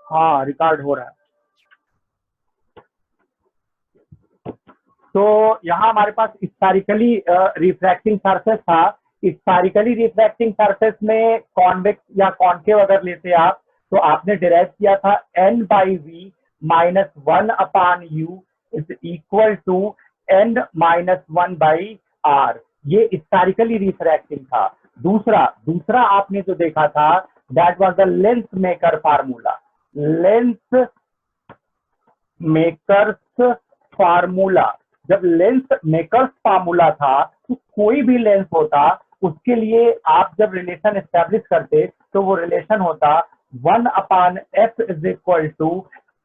हाँ, रिकॉर्ड हो रहा है। तो यहाँ हमारे पास स्फेरिकली रिफ्रैक्टिंग सरफेस था। स्फेरिकली रिफ्रैक्टिंग सरफेस में कॉन्वेक्स या कॉन्केव अगर लेते आप, तो आपने डिराइव किया था n by we minus one upon u is equal to n minus one by r. ये स्फेरिकली रिफ्रैक्टिंग था। दूसरा दूसरा आपने जो देखा था, that was the lens maker formula. Lens makers formula. जब लेंस मेकर्स फार्मूला था, तो कोई भी लेंस होता, उसके लिए आप जब रिलेशन एस्टेब्लिश करते, तो वो रिलेशन होता 1/f is equal to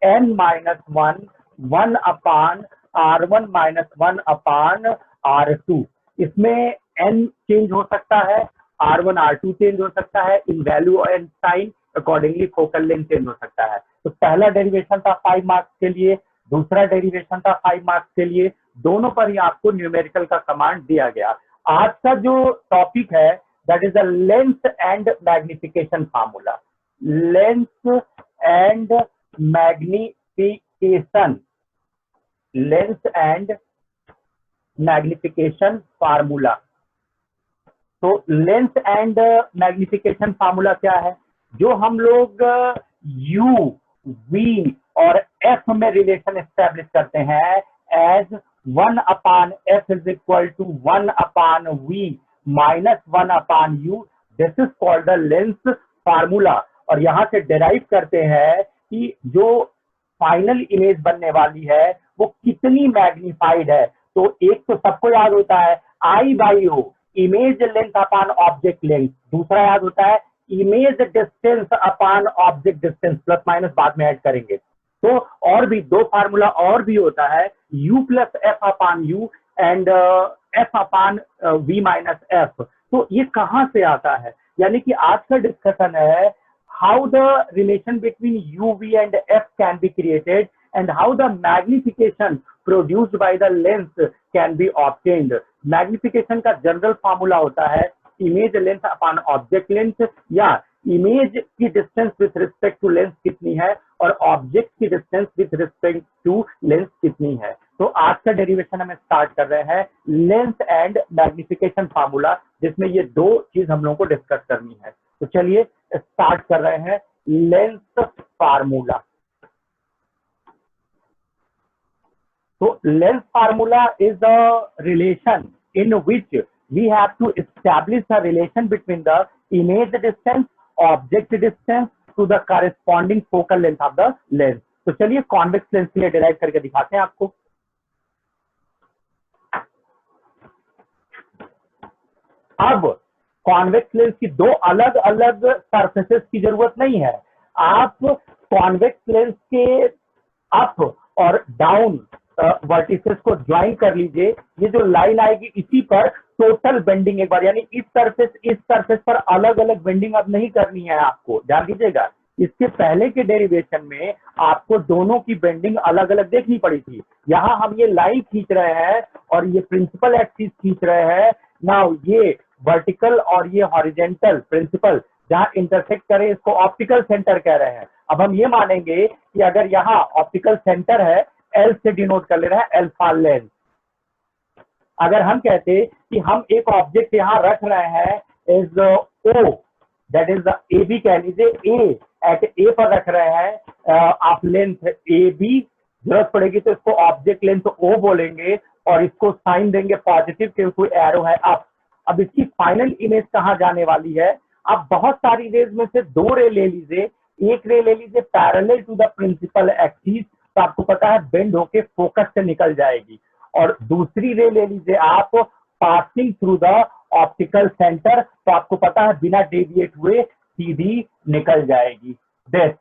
n minus one, 1/r1 minus 1/r2। इसमें n चेंज हो सकता है, R1 R2 चेंज हो सकता है in value and sign, accordingly focal length change हो सकता है। तो पहला डेरिवेशन था 5 मार्क्स के लिए, दूसरा डेरिवेशन था 5 मार्क्स के लिए। दोनों पर ही आपको न्यूमेरिकल का कमांड दिया गया। आज का जो टॉपिक है, that is the lens and magnification formula. Lens and magnification, lens and magnification formula. तो लेंस एंड मैग्निफिकेशन फार्मूला क्या है? जो हम लोग यू, वी और एफ में रिलेशन एस्टेब्लिश करते हैं as 1/f is equal to 1/v minus 1/u, this is called the lens formula. और यहां से डिराइव करते हैं कि जो फाइनल इमेज बनने वाली है वो कितनी मैग्निफाइड है। तो एक तो सबको याद होता है आई by O, image length upon object length. दूसरा याद होता है image distance upon object distance, plus minus बाद में ऐड करेंगे। तो और भी दो फार्मूला और भी होता है, u plus f upon u and f upon v minus f. तो ये कहां से आता है? यानी कि आज का डिस्कशन है how the relation between u, v and f can be created and how the magnification produced by the lens can be obtained। Magnification का जनरल फार्मूला होता है image length upon object length, या image की distance with respect to lens कितनी है और object की distance with respect to lens कितनी है। तो आज का डेरिवेशन हम स्टार्ट कर रहे हैं लेंस एंड मैग्निफिकेशन फार्मूला, जिसमें ये दो चीज हम लोगों को डिस्कस करनी है। तो चलिए स्टार्ट कर रहे हैं lens formula. So length formula is the relation in which we have to establish a relation between the image distance, object distance to the corresponding focal length of the lens। तो चलिए convex lens के लिए derive करके दिखाते हैं आपको। अब convex lens की दो अलग अलग सरफेसेस की जरूरत नहीं है। आप कॉन्वेक्स लेंस के अप और डाउन वर्टिसेस को ज्वाइन कर लीजिए। ये जो लाइन आएगी इसी पर टोटल बेंडिंग एक बार, यानी इस सरफेस पर अलग अलग बेंडिंग अब नहीं करनी है आपको, ध्यान दीजिएगा। इसके पहले के डेरिवेशन में आपको दोनों की बेंडिंग अलग अलग देखनी पड़ी थी। यहाँ हम ये लाइन खींच रहे हैं और ये प्रिंसिपल एक्सिस खींच रहे हैं। नाउ ये वर्टिकल और ये हॉरिजेंटल प्रिंसिपल जहां इंटरसेक्ट करे, इसको ऑप्टिकल सेंटर कह रहे हैं। अब हम ये मानेंगे कि अगर यहाँ ऑप्टिकल सेंटर है, एल से डिनोट कर ले रहा है अल्फा लेंस। अगर हम कहते कि हम एक ऑब्जेक्ट यहाँ रख रहे हैं is O, that is A B कह लीजिए, ए एट ए पर रख रहे हैं आप लेंथ ए बी, जरूरत पड़ेगी तो इसको ऑब्जेक्ट लेंथ ओ बोलेंगे और इसको साइन देंगे पॉजिटिव क्योंकि एरो है अप। अब इसकी फाइनल इमेज कहाँ जाने वाली है? आप बहुत सारी रेज में से दो रे ले लीजिए। एक रे ले लीजिए parallel to the principal axis, तो आपको पता है बेंड होके फोकस से निकल जाएगी। और दूसरी रे ले लीजिए आप passing through the optical centre, तो आपको पता है बिना डेविएट हुए सीधी निकल जाएगी। देख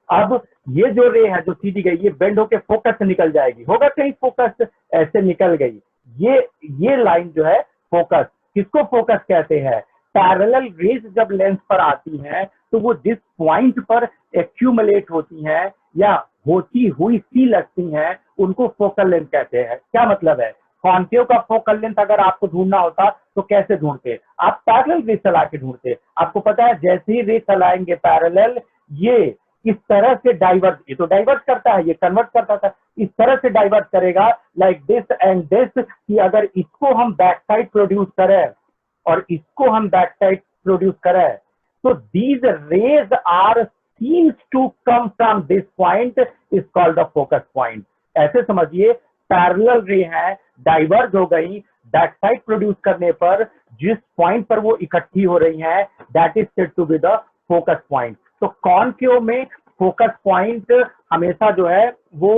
अब ये जो रे है जो सीधी गई, ये बेंड होके फोकस से निकल जाएगी। होगा कहीं फोकस, ऐसे निकल गई। ये लाइन जो है फोकस, किसको फोकस कहते हैं? पैरेलल रेज जब लेंस पर आती हैं तो वो जिस पॉइंट पर एक्यूमुलेट होती हैं या होती हुई सी लगती हैं, उनको फोकल लेंथ कहते हैं। क्या मतलब है? कॉन्केव का फोकल लेंथ अगर आपको ढूंढना होता तो कैसे ढूंढते? आप पैरेलल रे चला के ढूंढते। आपको पता है जैसे ही रे चलाएंगे पैरेलल, ये इस तरह से डाइवर्ट, ये तो डाइवर्ट करता है, ये कन्वर्ट करता था, इस तरह से डाइवर्ट करेगा लाइक दिस एंड दिस, कि अगर इसको हम बैक साइड प्रोड्यूस करें और इसको हम बैक साइड प्रोड्यूस करें, तो these rays are seems to come from this point is called the focus point। ऐसे समझिए पैरेलल रे है, डाइवर्ज हो गई, बैक साइड प्रोड्यूस करने पर जिस पॉइंट पर वो इकट्ठी हो रही हैं that is said to be the focus point. तो कॉनकेव में फोकस पॉइंट हमेशा जो है वो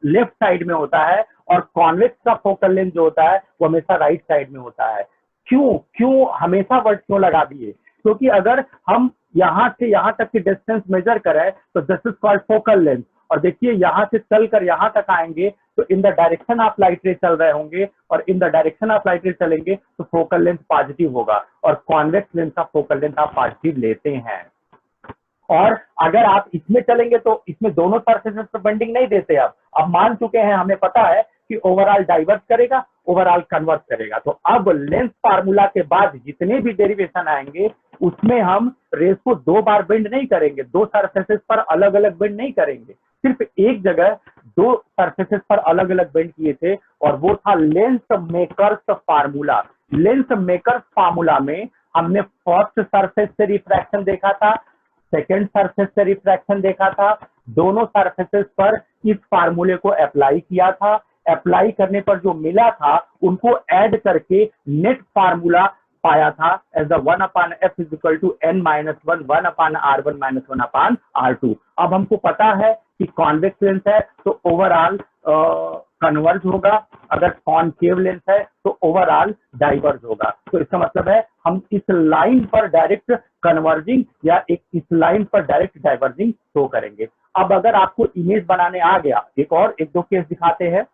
लेफ्ट साइड में होता है और कॉन्वेक्स का फोकल लेंथ जो होता है वो हमेशा राइट साइड में होता है। क्यों हमेशा वर्ड क्यों लगा दिए? क्योंकि अगर हम यहां से यहां तक की डिस्टेंस मेजर करें तो this is called focal length, और देखिए यहां से चलकर यहां तक आएंगे तो in the direction of light रे चल रहे होंगे, और in the direction of light रे चलेंगे तो फोकल लेंथ पॉजिटिव होगा, और कॉन्वेक्स लेंस का फोकल लेंथ आप पॉजिटिव लेते हैं। और अगर आप इसमें चलेंगे तो इसमें दोनों सरफेसेस पर बेंडिंग नहीं देते। अब मान चुके हैं, हमें पता है कि ओवरऑल डाइवर्स करेगा, ओवरऑल कन्वर्ट करेगा। तो अब लेंस फार्मूला के बाद जितने भी डेरिवेशन आएंगे उसमें हम रेस को दो बार बेंड नहीं करेंगे, दो सरफेसेस पर अलग अलग बेंड नहीं करेंगे, सिर्फ एक जगह दो सरफेसेस पर अलग अलग बेंड किए थे, और वो था lens makers formula. Lens makers formula में हमने फर्स्ट सरफेस से रिफ्रैक्शन देखा था, सेकेंड सरफेस से रिफ्रैक्शन देखा था, दोनों सरफेसेस पर इस फार्मूले को अप्लाई किया था। अप्लाई करने पर जो मिला था उनको ऐड करके नेट फार्मूला पाया था as the 1/f is equal to n minus 1/r1 minus 1/r2। अब हमको पता है कि कॉन्वेक्स लेंस है तो ओवरऑल कन्वर्ज होगा, अगर कॉनकेव लेंस है तो ओवरऑल डाइवर्ज होगा। तो इसका मतलब है हम इस लाइन पर डायरेक्ट कन्वर्जिंग या इस लाइन पर डायरेक्ट डाइवर्जिंग शो करेंगे। अब अगर आपको इमेज बनाने आ गया, एक दो केस दिखाते हैं।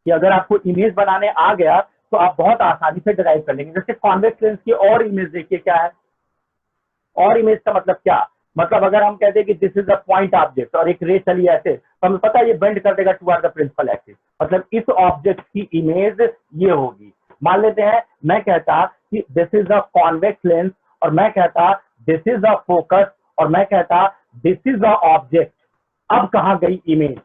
कि अगर आपको इमेज बनाने आ गया तो आप बहुत आसानी से डिराइव कर लेंगे। जैसे कॉन्वेक्स लेंस की और इमेज देखिए क्या है। और इमेज का मतलब क्या? मतलब अगर हम कहते हैं कि this is a point object और एक रे चली ऐसे, तो हमें पता है ये बेंड कर देगा टुवर्ड द प्रिंसिपल एक्सिस, मतलब इस ऑब्जेक्ट की इमेज ये होगी। मान लेते हैं मैं कहता कि this is a convex lens, और मैं कहता दिस इज अ फोकस, और मैं कहता दिस इज अ ऑब्जेक्ट। अब कहां गई इमेज?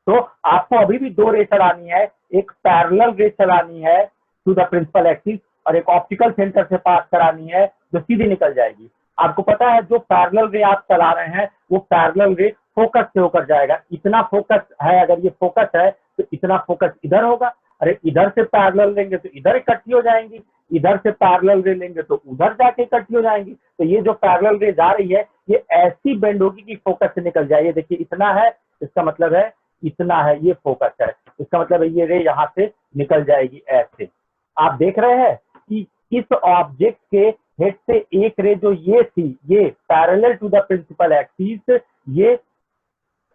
तो आपको अभी भी दो रे चलानी है, एक पैरेलल रे चलानी है टू द प्रिंसिपल एक्सिस, और एक ऑप्टिकल सेंटर से पास करानी है जो सीधी निकल जाएगी। आपको पता है जो पैरेलल रे आप चला रहे हैं वो पैरेलल रे फोकस से होकर जाएगा। इतना फोकस है, अगर ये फोकस है तो इतना फोकस इधर होगा। अरे इधर से पैरेलल लेंगे तो इधर इकट्ठी हो जाएंगी, इधर से पैरेलल रे लेंगे तो उधर जाके इकट्ठी हो जाएंगी। तो ये जो पैरेलल रे जा रही है ये ऐसी बेंड होगी कि फोकस से निकल जाए। ये देखिए इतना है, इसका मतलब है इतना है, ये फोकस है, इसका मतलब है ये रे यहाँ से निकल जाएगी ऐसे। आप देख रहे हैं कि इस ऑब्जेक्ट के हेड से एक रे जो ये थी, ये parallel to the principal axis, ये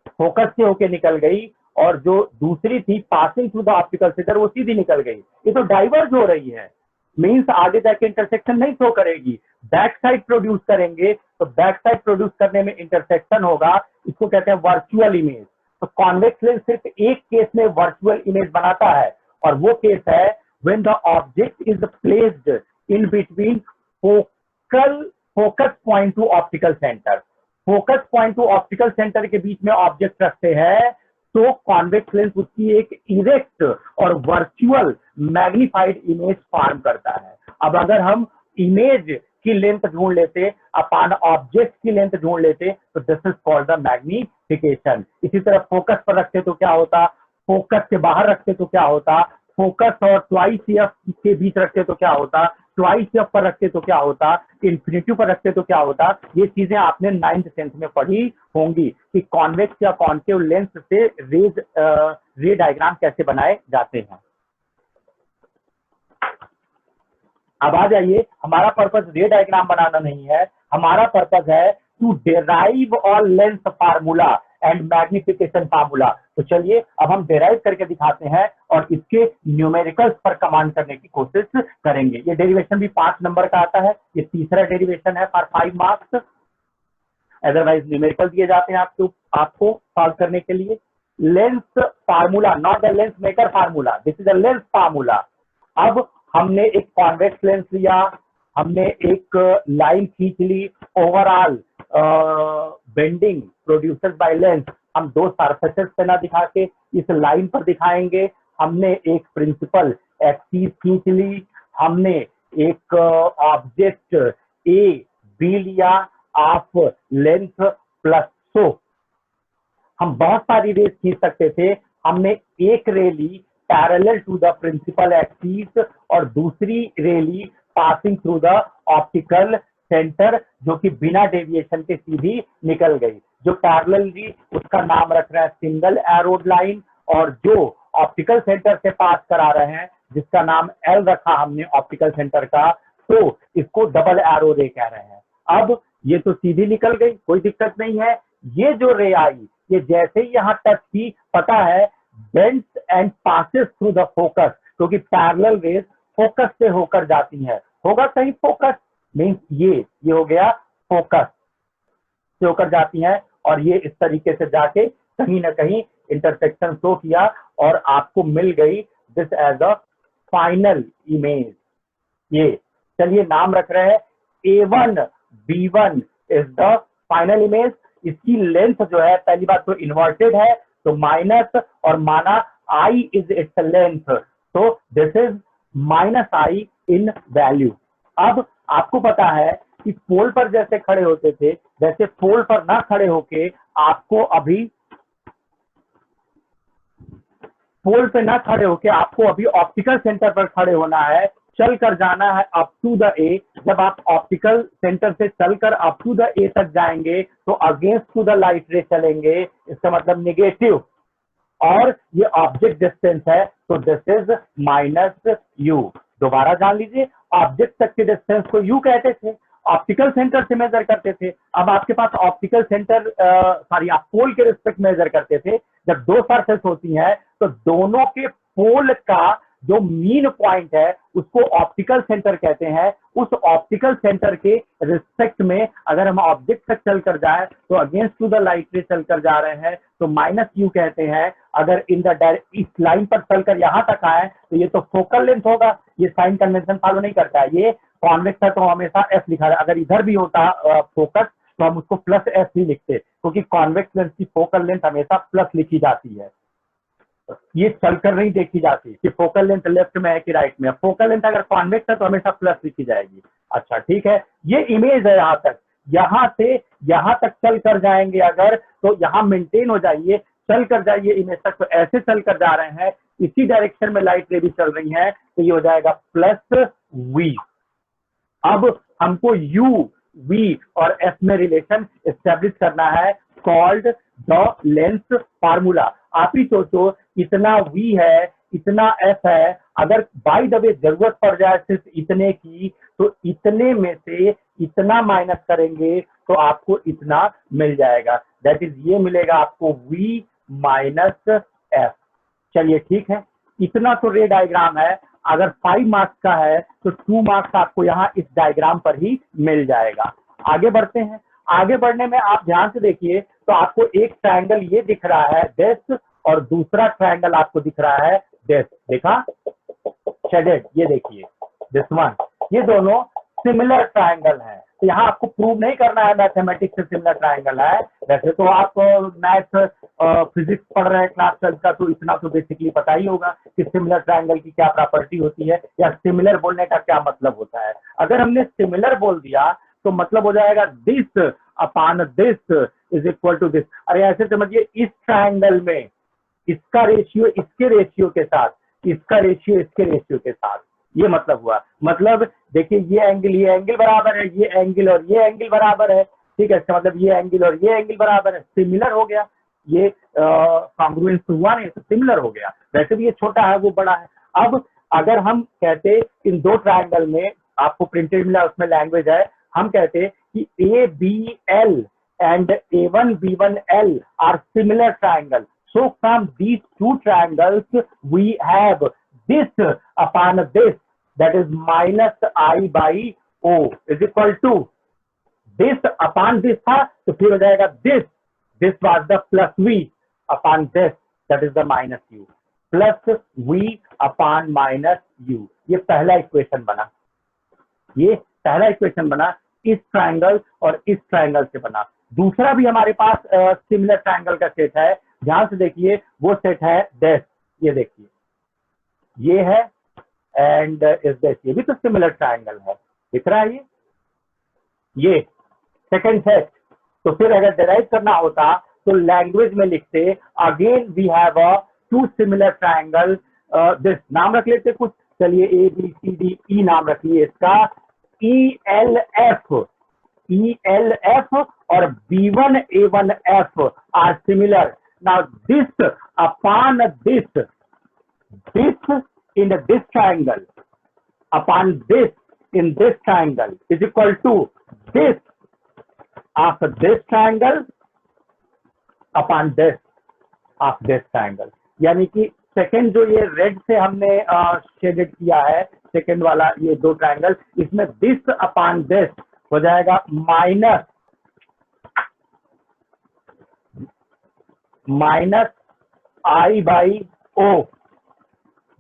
फोकस से होके निकल गई, और जो दूसरी थी passing through the optical centre वो सीधी निकल गई। ये तो डाइवर्ज हो रही है, मींस आगे जाके इंटरसेक्शन नहीं शो करेगी, बैक साइड प्रोड्यूस करेंगे। तो बैक साइड प्रोड्यूस करने में इंटरसेक्शन होगा, इसको कहते हैं वर्चुअल इमेज। तो कॉन्वेक्स लेंस सिर्फ एक केस में वर्चुअल इमेज बनाता है, और वो केस है when the object is placed in between focus point two optical centre. Focus point two optical centre के बीच में ऑब्जेक्ट रखते हैं तो कॉन्वेक्स लेंस उसकी एक इरेक्ट और वर्चुअल मैग्निफाइड इमेज फॉर्म करता है। अब अगर हम इमेज की लेंथ ढूंढ लेते, अपॉन ऑब्जेक्ट की लेंथ ढूंढ लेते, तो this is called the magnification. इसी तरह फोकस पर रखते तो क्या होता, फोकस के बाहर रखते तो क्या होता, फोकस और ट्वाइस एफ के बीच रखते तो क्या होता, ट्वाइस एफ पर रखते तो क्या होता, इन्फिनिटी पर रखते तो क्या होता। ये चीजें आपने 9th 10th में पढ़ी होंगी कि कॉन्वेक्स या कॉन्केव लेंस से रे डायग्राम कैसे बनाए जाते हैं। अब आ जाइए, हमारा पर्पस रे डायग्राम बनाना नहीं है, हमारा पर्पस है to derive all lens formula and magnification formula. तो चलिए अब हम डेराइव करके दिखाते हैं और इसके न्यूमेरिकल्स पर कमांड करने की कोशिश करेंगे। ये डेरिवेशन भी 5 नंबर का आता है, ये तीसरा डेरिवेशन है फॉर 5 मार्क्स। अदरवाइज न्यूमेरिकल दिए जाते हैं आपको सॉल्व करने के लिए। Lens formula, not the lens maker formula, this is a lens formula. अब हमने एक कॉन्वेक्स लेंस लिया, हमने एक लाइन खींच ली, overall bending produced by length हम दो सरफेसेस पे ना दिखा के इस लाइन पर दिखाएंगे। हमने एक प्रिंसिपल एक्सिस खींच ली, हमने एक ऑब्जेक्ट ए बी लिया ऑफ लेंथ प्लस सो। हम बहुत सारी रेस खींच सकते थे। हमने एक रे ली parallel to the principal axis और दूसरी रे ली passing through the optical centre, जो कि बिना डेविएशन के सीधी निकल गई। जो पैरेलल ली उसका नाम रख रहे हैं सिंगल एरोड लाइन, और जो ऑप्टिकल सेंटर से पास करा रहे हैं जिसका नाम एल रखा हमने ऑप्टिकल सेंटर का, तो इसको डबल एरो रे कह रहे हैं। अब ये तो सीधी निकल गई, कोई दिक्कत नहीं है। ये जो रे आई, ये जैसे ही यहाँ टच की, पता है bends and passes through the focus, क्योंकि पैरेलल रेज फोकस से होकर जाती है। होगा सही, फोकस मीन्स ये हो गया फोकस से होकर जाती है, और ये इस तरीके से जाके कहीं ना कहीं इंटरसेक्शन शो किया और आपको मिल गई this as a final image. ये चलिए नाम रख रहे हैं A1 B1 is the final image. इसकी लेंथ जो है, पहली बात तो इन्वर्टेड है तो माइनस, और माना I इज इट्स लेंथ, तो this is -I in value. अब आपको पता है कि पोल पर जैसे खड़े होते थे वैसे पोल पर ना खड़े होके आपको अभी पोल पे ना खड़े होके आपको अभी ऑप्टिकल सेंटर पर खड़े होना है, चल कर जाना है अप टू द ए। जब आप ऑप्टिकल सेंटर से चलकर अप टू द ए तक जाएंगे तो अगेंस्ट टू द लाइट रे चलेंगे, इसका मतलब नेगेटिव, और ये ऑब्जेक्ट डिस्टेंस है तो दिस इज -u। दोबारा जान लीजिए, ऑब्जेक्ट तक के डिस्टेंस को u कहते थे, ऑप्टिकल सेंटर से मेजर करते थे। अब आपके पास ऑप्टिकल सेंटर सॉरी आप पोल के रिस्पेक्ट मेजर करते थे। जब दो सरफेस होती है तो दोनों के पोल का जो मीन पॉइंट है उसको ऑप्टिकल सेंटर कहते हैं। उस ऑप्टिकल सेंटर के रिस्पेक्ट में अगर हम ऑब्जेक्ट तक चलकर जाए तो अगेंस्ट टू द लाइट रे चलकर जा रहे हैं तो -u कहते हैं। अगर इन द इस लाइन पर चलकर यहाँ तक आए तो ये तो फोकल लेंथ होगा। ये साइन कन्वेंशन फॉलो नहीं करता है, ये कॉन्वेक्स है तो हमेशा f लिखा है। अगर इधर भी होता फोकस तो हम उसको +f ही लिखते, क्योंकि कॉन्वेक्स लेंस की फोकल लेंथ हमेशा प्लस लिखी जाती है। ये चलकर नहीं देखी जाती कि फोकल लेंथ लेफ्ट में है कि राइट में। फोकल लेंथ अगर कॉन्वेक्स है तो हमेशा प्लस लिखी जाएगी। अच्छा ठीक है, ये इमेज है यहाँ तक। यहाँ से यहाँ तक चल कर जाएंगे अगर, तो यहाँ मेंटेन हो जाइए, चल कर जाइए इमेज तक। तो ऐसे चल कर जा रहे हैं, इसी डायरेक्शन में लाइट रे भी चल रही है, तो ये हो जाएगा +v। अब हमको u, v और f में रिलेशन एस्टेब्लिश करना है, कॉल्ड द लेंथ फार्मूला। आप ही सोचो, इतना v है, इतना f है, अगर बाय द वे जरूरत पड़ जाए सिर्फ इतने की, तो इतने में से इतना माइनस करेंगे तो आपको इतना मिल जाएगा। दैट इज ये मिलेगा आपको v - f। चलिए ठीक है, इतना तो रे डायग्राम है। अगर 5 मार्क्स का है तो 2 मार्क्स आपको यहाँ इस डायग्राम पर ही मिल जाएगा। आगे बढ़ते हैं। आगे बढ़ने में आप ध्यान से देखिए तो आपको एक ट्रायंगल ये दिख रहा है दिस, और दूसरा ट्रायंगल आपको दिख रहा है दिस। देखा शेडेड, ये देखिए दिस वन। ये दोनों सिमिलर ट्रायंगल है। तो यहाँ आपको प्रूव नहीं करना है मैथमेटिक्स से सिमिलर ट्रायंगल है। वैसे तो आप मैथ फिजिक्स पढ़ रहे हैं क्लास 12 का, तो इतना तो बेसिकली पता ही होगा कि सिमिलर ट्रायंगल की क्या प्रॉपर्टी होती है या सिमिलर बोलने का क्या मतलब होता है। अगर हमने सिमिलर बोल दिया तो मतलब हो जाएगा this upon this is equal to this. अरे ऐसे समझिए, इस ट्रायंगल में इसका रेशियो इसके रेशियो के साथ, इसका रेशियो इसके रेशियो के साथ, ये मतलब हुआ। मतलब देखिए, ये एंगल बराबर है, ये एंगल और ये एंगल बराबर है, ठीक है। इसका मतलब ये एंगल और ये एंगल बराबर है, सिमिलर हो गया। ये कॉन्ग्रुएंस हुआ नहीं तो सिमिलर हो गया। वैसे भी ये छोटा है वो बड़ा है। अब अगर हम कहते इन दो ट्रायंगल में, आपको प्रिंटेड मिला उसमें लैंग्वेज है, हम कहते कि ABL and A1B1L are similar triangle. So from these two triangles we have this upon this, that is -I by O is equal to this upon this था तो फिर हो जाएगा this was the +v upon this, that is the -u, +v upon -u। ये पहला equation बना। ये पहला इक्वेशन बना इस ट्रायंगल और इस ट्रायंगल से बना। दूसरा भी हमारे पास सिमिलर ट्रायंगल का सेट है, ध्यान से देखिए वो सेट है दिस, ये देखिए ये है एंड इस दिस, ये भी तो सिमिलर ट्रायंगल है, दिख रहा है ये सेकंड सेट। तो फिर अगर डिराइव करना होता तो लैंग्वेज में लिखते again we have a two similar triangle, this नाम रख लेते कुछ, चलिए A B C D E नाम रखिए इसका, ELF और B1A1F are similar. Now this upon this in this triangle upon this in this triangle is equal to this of this triangle upon this of this triangle। यानी कि second जो ये red से हमने शेडेड किया है second वाला ये दो ट्रायंगल, इसमें दिस अपॉन दिस हो जाएगा minus I by O,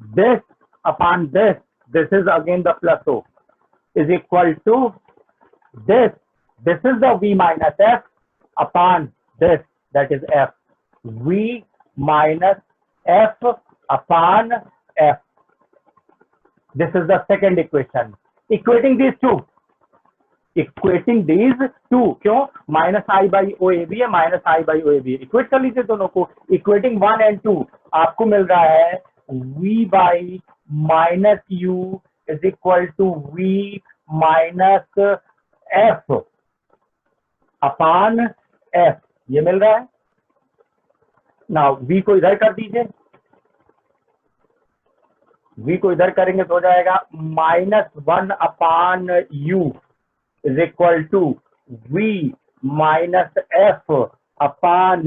this upon this is again the plus O is equal to this is the V minus F upon this, that is F, V minus F upon F. This is the second equation. Equating these two क्यों, minus I by OAB है, minus I by OAB, equate कर लीजिए दोनों को। Equating 1 and 2 आपको मिल रहा है V by minus U is equal to V minus F upon F, ये मिल रहा है। नाउ V को इधर कर दीजिए, V को इधर करेंगे तो हो जाएगा -1 upon U is equal to V minus F upon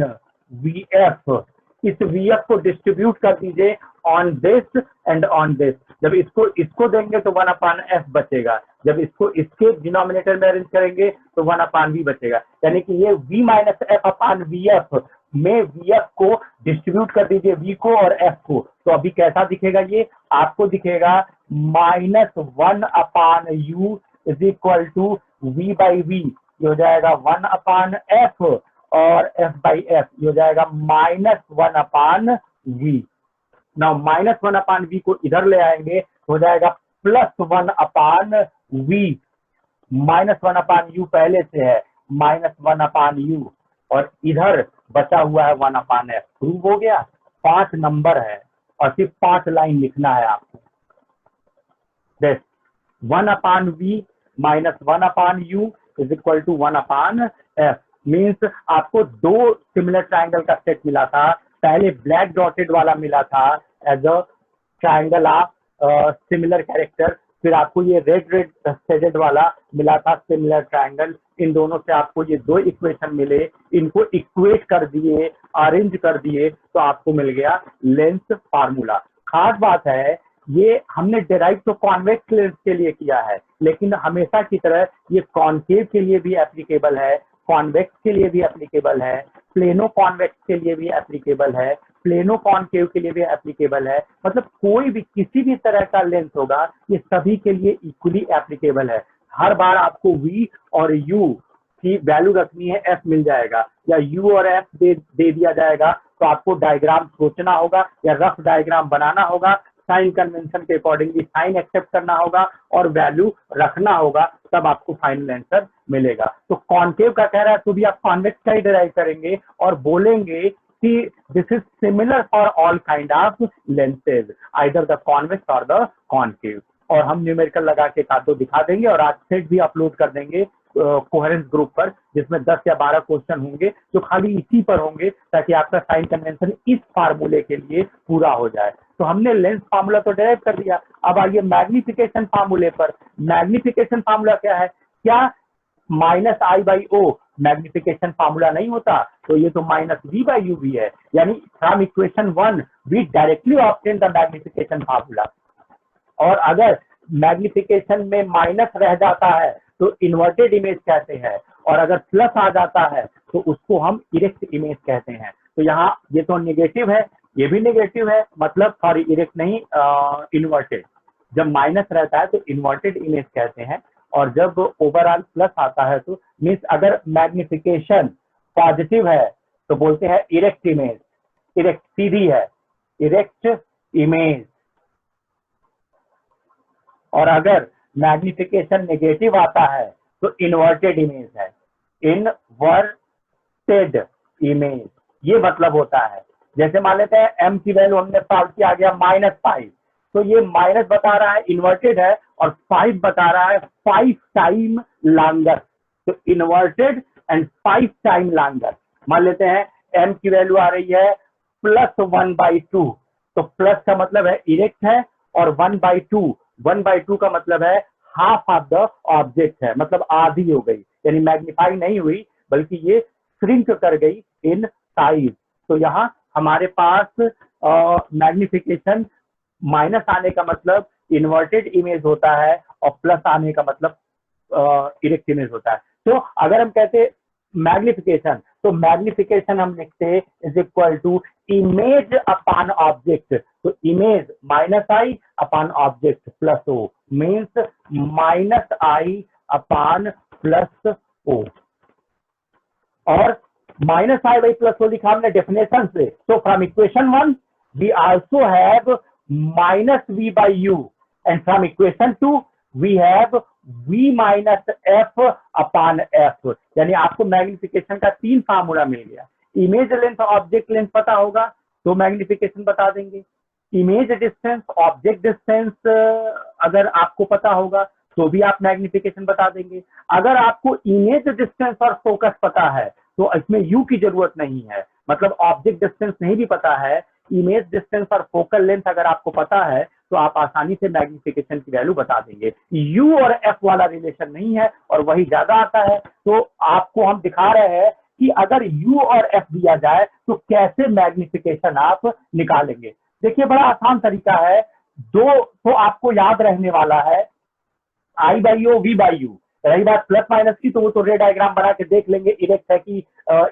VF। इस VF को डिस्ट्रीब्यूट कर दीजिए on this and on this. जब इसको देंगे तो 1 अपॉन F बचेगा, जब इसको इसके डिनोमिनेटर में अरेंज करेंगे तो 1 अपॉन V बचेगा। यानी कि ये V minus F upon VF में VF को डिस्ट्रीब्यूट कर दीजिए V को और F को, तो अभी कैसा दिखेगा, ये आपको दिखेगा -1 upon U is equal to V by V, ये हो जाएगा 1 अपॉन F और F बाई F, ये हो जाएगा -1 upon V। Now -1 upon V को इधर ले आएंगे तो हो जाएगा +1 अपॉन V, -1 अपॉन U पहले से है, -1 अपॉन U और इधर बचा हुआ है 1 अपॉन F। प्रूव हो गया। 5 नंबर है और सिर्फ 5 लाइन लिखना है आपको। 1 upon V minus 1 upon U is equal to 1 upon F। Means आपको दो सिमिलर ट्राइंगल का सेट मिला था, पहले ब्लैक डॉटेड वाला मिला था as a triangle of similar character, फिर आपको ये रेड शेडेड वाला मिला था सिमिलर ट्राइंगल। इन दोनों से आपको ये दो इक्वेशन मिले, इनको इक्वेट कर दिए, अरेंज कर दिए तो आपको मिल गया लेंथ फार्मूला। खास बात है ये हमने डिराइव तो कॉन्वेक्स लेंस के लिए किया है, लेकिन हमेशा की तरह ये कॉनकेव के लिए भी एप्लीकेबल है, कॉन्वेक्स के लिए भी एप्लीकेबल है, प्लेनो कॉन्वेक्स के लिए भी एप्लीकेबल है, प्लेनो कॉनकेव के लिए भी एप्लीकेबल है। मतलब कोई भी किसी भी तरह का लेंस होगा ये सभी के लिए इक्वली एप्लीकेबल है। हर बार आपको V और U की वैल्यू रखनी है, F मिल जाएगा, या U और F दे दिया जाएगा तो आपको डायग्राम सोचना होगा या रफ डायग्राम बनाना होगा, साइन कन्वेंशन के अकॉर्डिंगली साइन एक्सेप्ट करना होगा और वैल्यू रखना होगा, तब आपको फाइनल आंसर मिलेगा। तो कॉनकेव का कह रहा है तो भी आप कॉन्वेक्स का ही डिराइव करेंगे और बोलेंगे कि this is similar for all kind of lenses, either the convex और द कॉनकेव। और हम न्यूमेरिकल लगा के एक दो दिखा देंगे और आज सेट भी अपलोड कर देंगे कोहेरेंस ग्रुप पर, जिसमें 10 या 12 क्वेश्चन होंगे जो खाली इसी पर होंगे, ताकि आपका साइन कन्वेंशन इस फार्मूले के लिए पूरा हो जाए। तो हमने लेंस फार्मूला तो डिराइव कर दिया, अब आइए मैग्निफिकेशन फार्मूले पर। मैग्निफिकेशन फार्मूला क्या है? क्या -I by O magnification formula नहीं होता? तो ये तो -V बाई U भी है, यानी from equation 1 we directly obtain the magnification formula. और अगर मैग्निफिकेशन में माइनस रह जाता है तो इन्वर्टेड इमेज कहते हैं, और अगर प्लस आ जाता है तो उसको हम इरेक्ट इमेज कहते हैं। तो यहाँ ये तो नेगेटिव है, ये भी नेगेटिव है, मतलब सॉरी इरेक्ट नहीं, इन्वर्टेड। जब माइनस रहता है तो इन्वर्टेड इमेज कहते हैं, और जब ओवरऑल प्लस आता है तो मीन्स अगर मैग्निफिकेशन पॉजिटिव है तो बोलते हैं इरेक्ट इमेज, इरेक्ट सीधी है, इरेक्ट इमेज। और अगर मैग्निफिकेशन नेगेटिव आता है तो इन्वर्टेड इमेज है, इनवर्टेड इमेज, ये मतलब होता है। जैसे मान लेते हैं m की वैल्यू हमने सॉल्व किया, आ गया -5, तो ये माइनस बता रहा है इन्वर्टेड है, और 5 बता रहा है 5 टाइम लॉन्गर, तो इन्वर्टेड एंड 5 टाइम लॉन्गर। मान लेते हैं m की वैल्यू आ रही है +1/2, तो प्लस का मतलब है इरेक्ट है, और 1/2 का मतलब है हाफ ऑफ द ऑब्जेक्ट है, मतलब आधी हो गई, यानी मैग्नीफाई नहीं हुई बल्कि ये श्रिंक कर गई इन साइज। तो यहाँ हमारे पास मैग्निफिकेशन माइनस आने का मतलब इन्वर्टेड इमेज होता है, और प्लस आने का मतलब इरेक्ट इमेज होता है। तो अगर हम कहते मैग्निफिकेशन, तो मैग्निफिकेशन हम लिखते is equal to image upon object, तो image -i upon object plus O, means -i upon plus O. और -i/+o लिखा हमने डेफिनेशन से, so from equation 1 we also have -v/u, and from equation 2 we have v minus f upon f, यानी आपको magnification का 3 formula मिल गया। Image length object length पता होगा तो मैग्निफिकेशन बता देंगे, इमेज डिस्टेंस ऑब्जेक्ट डिस्टेंस अगर आपको पता होगा तो भी आप मैग्निफिकेशन बता देंगे। अगर आपको इमेज डिस्टेंस और फोकस पता है तो इसमें यू की जरूरत नहीं है, मतलब ऑब्जेक्ट डिस्टेंस नहीं भी पता है, इमेज डिस्टेंस और फोकल लेंथ अगर आपको पता है तो आप आसानी से मैग्निफिकेशन की वैल्यू बता देंगे। यू और एफ वाला रिलेशन नहीं है और वही ज्यादा आता है, तो आपको हम दिखा रहे हैं कि अगर यू और एफ दिया जाए तो कैसे मैग्निफिकेशन आप निकालेंगे। देखिए बड़ा आसान तरीका है, दो तो आपको याद रहने वाला है, I/O V/U। रही बात प्लस माइनस की तो वो तो रे डायग्राम बना के देख लेंगे, इरेक्ट है कि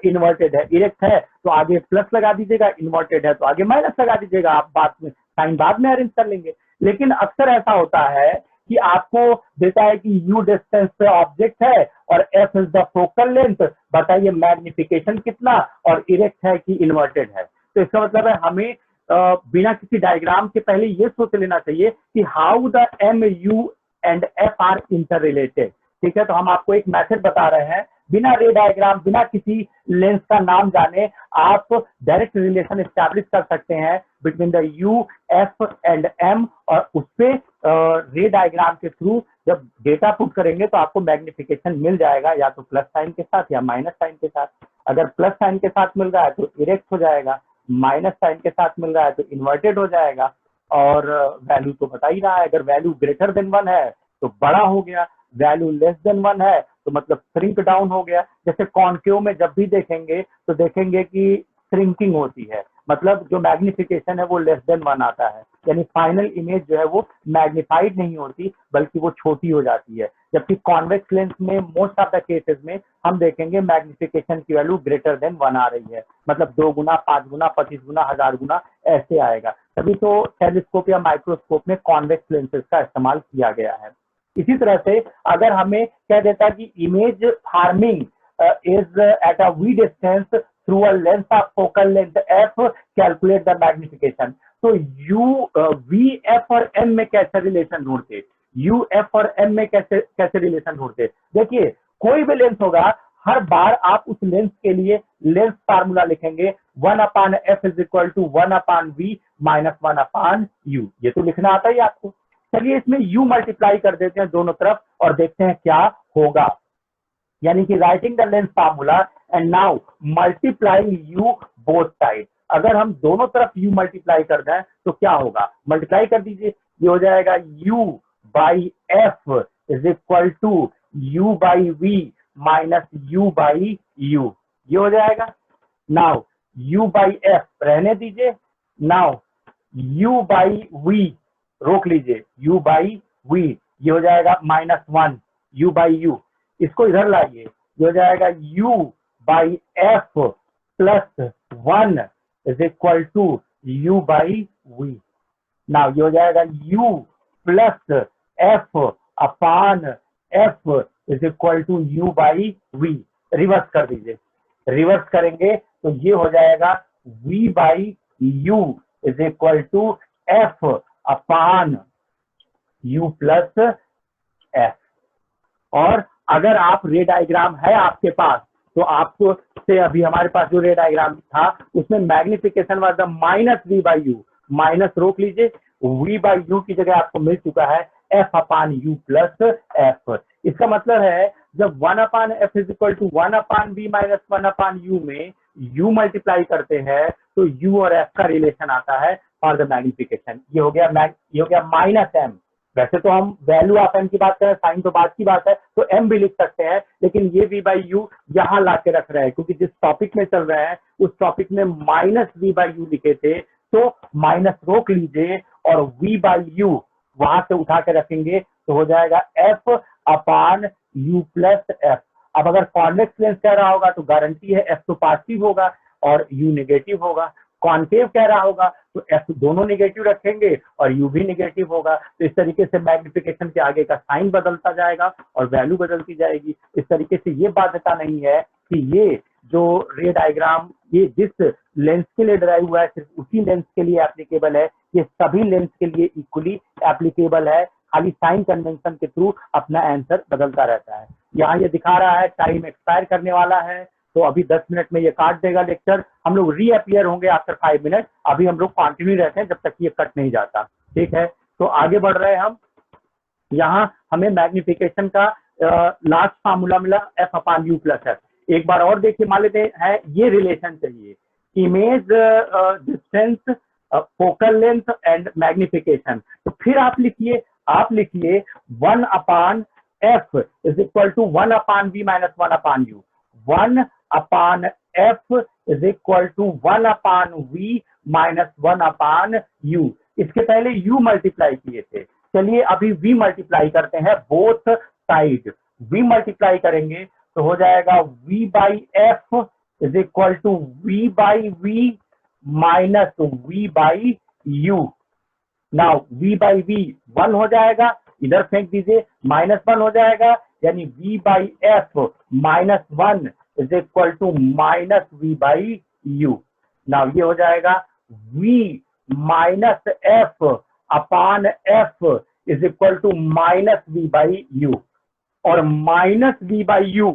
इन्वर्टेड है। इरेक्ट है तो आगे प्लस लगा दीजिएगा, इन्वर्टेड है तो आगे माइनस लगा दीजिएगा, आप बात में साइन बाद में अरेंज कर लेंगे। लेकिन अक्सर ऐसा होता है कि आपको देता है कि यू डिस्टेंस पे ऑब्जेक्ट है और F is the focal length, बताइए मैग्निफिकेशन कितना, और इरेक्ट है कि इन्वर्टेड है। तो इसका मतलब है हमें बिना किसी डायग्राम के पहले ये सोच लेना चाहिए कि how the M U and F are interrelated. ठीक है, तो हम आपको एक मेथड बता रहे हैं, बिना रे डायग्राम बिना किसी लेंस का नाम जाने आप डायरेक्ट रिलेशन एस्टैब्लिश कर सकते हैं between the U F and M, और उसपे रे डायग्राम के थ्रू जब डेटा पुट करेंगे तो आपको मैग्निफिकेशन मिल जाएगा, या तो प्लस साइन के साथ या माइनस साइन के साथ। अगर प्लस साइन के साथ मिल रहा है तो इरेक्ट हो जाएगा, माइनस साइन के साथ मिल रहा है तो इन्वर्टेड हो जाएगा, और वैल्यू तो बता ही रहा है, अगर वैल्यू ग्रेटर देन 1 है तो बड़ा हो गया, वैल्यू लेस देन 1 है तो मतलब श्रिंक डाउन हो गया। जैसे कॉन्केव में जब भी देखेंगे तो देखेंगे कि श्रिंकिंग होती है, मतलब जो मैग्निफिकेशन है वो लेस देन 1 आता है, यानी फाइनल इमेज जो है वो मैग्निफाइड नहीं होती बल्कि वो छोटी हो जाती है। जबकि कॉन्वेक्स लेंस में मोस्ट ऑफ द केसेस में हम देखेंगे मैग्निफिकेशन की वैल्यू ग्रेटर देन 1 आ रही है, मतलब 2 गुना, 5 गुना, 25 गुना, 1000 गुना ऐसे आएगा। तभी तो टेलीस्कोप या माइक्रोस्कोप में कॉन्वेक्स लेंसेज का इस्तेमाल किया गया है। इसी तरह से अगर हमें कह देता कि image forming is at a V distance through a lens of focal length F, calculate the magnification, तो यू वी एफ और एम में कैसे रिलेशन ढूंढते, यू एफ और एम में कैसे कैसे रिलेशन ढूंढते। देखिए कोई भी लेंस होगा, हर बार आप उस लेंस के लिए लेंस फार्मूला लिखेंगे 1/f is equal to 1/v minus 1/u, ये तो लिखना आता ही आपको। चलिए इसमें u मल्टीप्लाई कर देते हैं दोनों तरफ और देखते हैं क्या होगा, यानी कि writing the lens formula and now multiplying u both side. अगर हम दोनों तरफ u मल्टीप्लाई कर दें तो क्या होगा, मल्टीप्लाई कर दीजिए, ये हो जाएगा u/f is equal to u/v minus u/u, ये हो जाएगा। नाउ u/f रहने दीजिए, नाउ u/v रोक लीजिए, u/v ये हो जाएगा -1 u/u, इसको इधर लाइए, ये हो जाएगा u/f plus 1 is equal to u/v। Now ये हो जाएगा u plus f upon F is equal to U by V. Reverse कर दीजिए, रिवर्स करेंगे तो ये हो जाएगा v by U is equal to F upon u plus F. और अगर आप रे डायग्राम है आपके पास तो आपको से अभी हमारे पास जो रे डायग्राम था उसमें magnification was the minus V by U, minus रोक लीजिए, v बाई यू की जगह आपको मिल चुका है f upon you plus f. इसका मतलब है जब 1 upon f is equal to 1 upon b minus 1 upon u में u मल्टीप्लाई करते हैं तो u और f का रिलेशन आता है फॉर द मैग्निफिकेशन। ये हो गया माइनस m। वैसे तो हम वैल्यू ऑफ m की बात करें, साइन तो बात की बात है, तो m भी लिख सकते हैं, लेकिन ये v बाई यू यहाँ ला के रख रहे हैं क्योंकि जिस टॉपिक में चल रहे हैं उस टॉपिक में माइनस v बाई यू लिखे थे, तो माइनस रोक लीजिए और v बाई यू वहां से उठा के रखेंगे तो हो जाएगा f अपान u प्लस एफ। अब अगर कॉन्वेक्स लेंस कह रहा होगा तो गारंटी है f तो पॉजिटिव होगा और u नेगेटिव होगा, कॉन्केव कह रहा होगा तो f दोनों नेगेटिव रखेंगे और u भी नेगेटिव होगा। तो इस तरीके से मैग्निफिकेशन के आगे का साइन बदलता जाएगा और वैल्यू बदलती जाएगी। इस तरीके से ये बाध्यता नहीं है कि ये जो रे डायग्राम ये जिस लेंस के लिए ड्राइव हुआ है सिर्फ उसी लेंस के लिए एप्लीकेबल है, ये सभी लेंस के लिए इक्वली एप्लीकेबल है, खाली साइन कन्वेंशन के थ्रू अपना आंसर बदलता रहता है। यहाँ ये दिखा रहा है टाइम एक्सपायर करने वाला है, तो अभी 10 मिनट में ये काट देगा लेक्चर। हम लोग रीअपियर होंगे आफ्टर 5 मिनट, अभी हम लोग कंटिन्यू रहते हैं जब तक ये कट नहीं जाता। ठीक है, तो आगे बढ़ रहे हैं हम। यहाँ हमें मैग्निफिकेशन का लास्ट फार्मूला मिला F upon you plus F. एक बार और देखिए, मान लेते हैं ये रिलेशन चाहिए, image distance focal length and magnification. तो फिर आप लिखिए 1 upon f is equal to 1 upon v minus 1 upon u. 1 upon f is equal to 1 upon v minus 1 upon u. इसके पहले यू मल्टीप्लाई किए थे, चलिए अभी v मल्टीप्लाई करते हैं बोथ साइड। v मल्टीप्लाई करेंगे तो हो जाएगा v by F is equal to v by we minus v by you. Now v by V 1 हो जाएगा, इधर फेंक दीजिए, माइनस 1 हो जाएगा, यानी v by f minus 1 is equal to minus v by you. Now ये हो जाएगा v minus F upon f is equal to minus v by u, और minus v by u